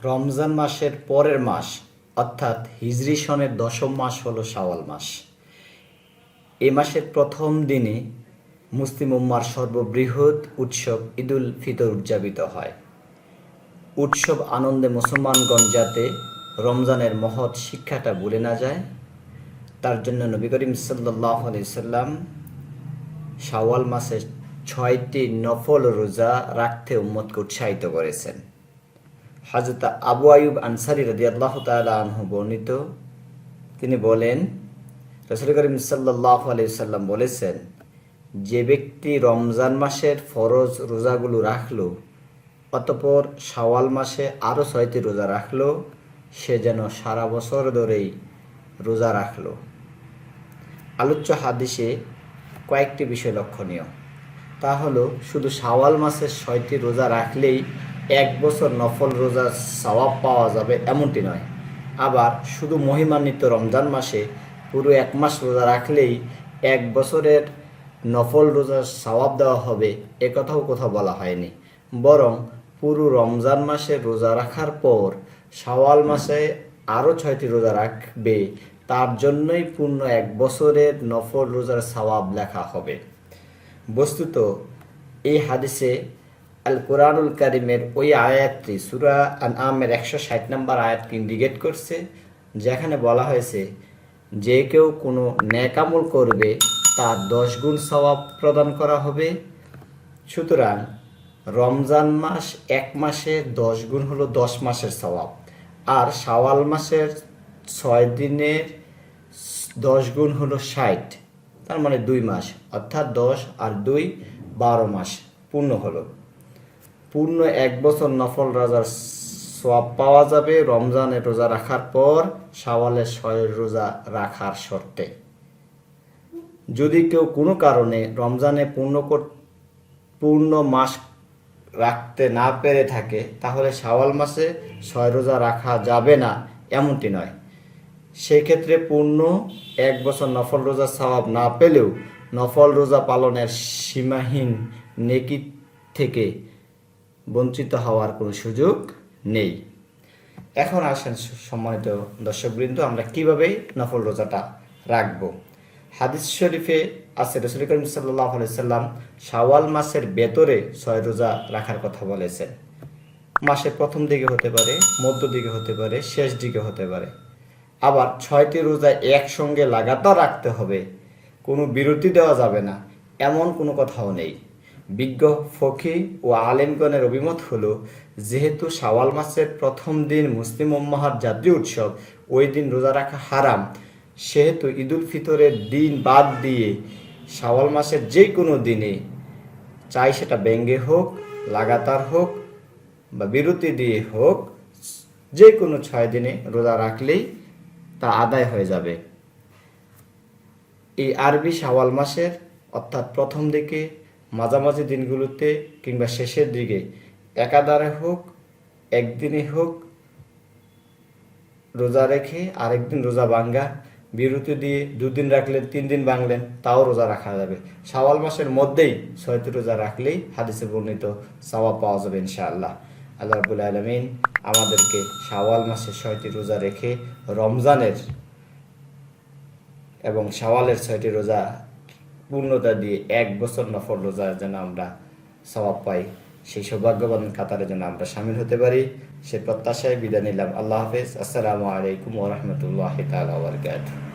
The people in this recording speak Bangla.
রমজান মাসের পরের মাস অর্থাৎ হিজরি সনের ১০ম মাস হলো শাওয়াল মাস। এ মাসের প্রথম দিনে মুসলিম উম্মার সর্ববৃহৎ উৎসব ঈদুল ফিতর উদযাপিত হয়। উৎসব আনন্দে মুসলমানগণ যাতে রমজানের মহৎ শিক্ষাটা ভুলে না যায়, তার জন্য নবী করিম সাল্লাল্লাহু আলাইহি সাল্লাম শাওয়াল মাসে ৬টি নফল রোজা রাখতে উম্মতকে উৎসাহিত করেছেন। হযরত আবু আইয়ুব আনসারী রাদিয়াল্লাহু তাআলা আনহু বর্ণিত, তিনি বলেন, রাসূল করিম সাল্লাল্লাহু আলাইহি সাল্লাম বলেছেন, যে ব্যক্তি রমজান মাসের ফরজ রোজাগুলো রাখলো অতঃপর শাওয়াল মাসে আরও ৬টি রোজা রাখলো, সে যেন সারা বছর ধরেই রোজা রাখলো। আলোচ্য হাদিসে কয়েকটি বিষয় লক্ষণীয়। তা হলো, শুধু শাওয়াল মাসের ৬টি রোজা রাখলেই ১ বছর নফল রোজার সওয়াব পাওয়া যাবে এমনটি নয়। আবার শুধু মহিমান্বিত রমজান মাসে পুরো ১ মাস রোজা রাখলেই ১ বছরের নফল রোজার সওয়াব দেওয়া হবে, একথাও কোথাও বলা হয়নি। বরং পুরো রমজান মাসে রোজা রাখার পর শাওয়াল মাসে আরও ৬টি রোজা রাখবে, তার জন্যই পূর্ণ ১ বছরের নফল রোজার সওয়াব লেখা হবে। বস্তুত এই হাদিসে আল কোরআনুল কারিমের ওই আয়াতটি সূরা আনআমের ১৬০ নম্বর আয়াতকে ইন্ডিকেট করছে, যেখানে বলা হয়েছে যে কেউ কোনো নেক আমল করবে তার ১০ গুণ সওয়াব প্রদান করা হবে। সুতরাং রমজান মাস ১ মাসে ১০ গুণ হলো ১০ মাসের সওয়াব, আর শাওয়াল মাসের ৬ দিনের ১০ গুণ হলো ৬০, তার মানে ২ মাস, অর্থাৎ ১০ আর ২ ১২ মাস পূর্ণ হলো। পূর্ণ ১ বছর নফল রোজার সওয়াব পাওয়া যাবে রমজানের রোজা রাখার পর শাওয়ালের ৬ রোজা রাখার শর্তে। যদি কেউ কোনো কারণে রমজানে পূর্ণ মাস রাখতে না পেরে থাকে, তাহলে শাওয়াল মাসে ৬ রোজা রাখা যাবে না এমনটি নয়। সেই ক্ষেত্রে পূর্ণ ১ বছর নফল রোজার সওয়াব না পেলেও নফল রোজা পালনের সীমাহীন নেকি থেকে বঞ্চিত হওয়ার কোনো সুযোগ নেই। এখন আসেন সম্মানিত দর্শকবৃন্দ, আমরা কিভাবে নফল রোজাটা রাখবো। হাদিস শরীফে আছে, রাসূল করিম সাল্লাল্লাহু আলাইহি সাল্লাম শাওয়াল মাসের ভেতরে ৬ রোজা রাখার কথা বলেছেন। মাসের প্রথম দিকে হতে পারে, মধ্য দিকে হতে পারে, শেষ দিকে হতে পারে। আবার ৬টি রোজা একসঙ্গে লাগাতার রাখতে হবে, কোনো বিরতি দেওয়া যাবে না, এমন কোনো কথাও নেই। বিজ্ঞ ফকি ও আলেমগণের অভিমত হলো, যেহেতু শাওয়াল মাসের প্রথম দিন মুসলিম উম্মাহর জাতীয় উৎসব, ওই দিন রোজা রাখা হারাম, সেহেতু ঈদুল ফিতরের দিন বাদ দিয়ে শাওয়াল মাসের যে কোনো দিনে, চাই সেটা ব্যঙ্গে হোক, লাগাতার হোক বা বিরতি দিয়ে হোক, যে কোনো ৬ দিনে রোজা রাখলেই তা আদায় হয়ে যাবে। এই আরবি শাওয়াল মাসের অর্থাৎ প্রথম দিকে, মাঝামাঝি দিনগুলোতে কিংবা শেষের দিকে একাধারে হোক, একদিনে হোক রোজা রেখে আরেকদিন রোজা ভাঙ্গা, বিরতি দিয়ে ২ দিন রাখলেন, ৩ দিন ভাঙলেন, তাও রোজা রাখা যাবে। শাওয়াল মাসের মধ্যেই ৬টি রোজা রাখলেই হাদিসে বর্ণিত সওয়াব পাওয়া যাবে ইনশাআল্লাহ। আল্লাহ রাব্বুল আলামিন আমাদেরকে শাওয়াল মাসে ৬টি রোজা রেখে রমজানের এবং শাওয়ালের ৬টি রোজা পূর্ণতা দিয়ে ১ বছর নফল রোজার যেন আমরা সওয়াব পাই, সেই সৌভাগ্যবান কাতারে যেন আমরা শামিল হতে পারি, সে প্রত্যাশায় বিদায় নিলাম। আল্লাহ হাফেজ। আসসালামু আলাইকুম ওয়া রাহমাতুল্লাহি তাআলা ওয়া বারাকাতুহু।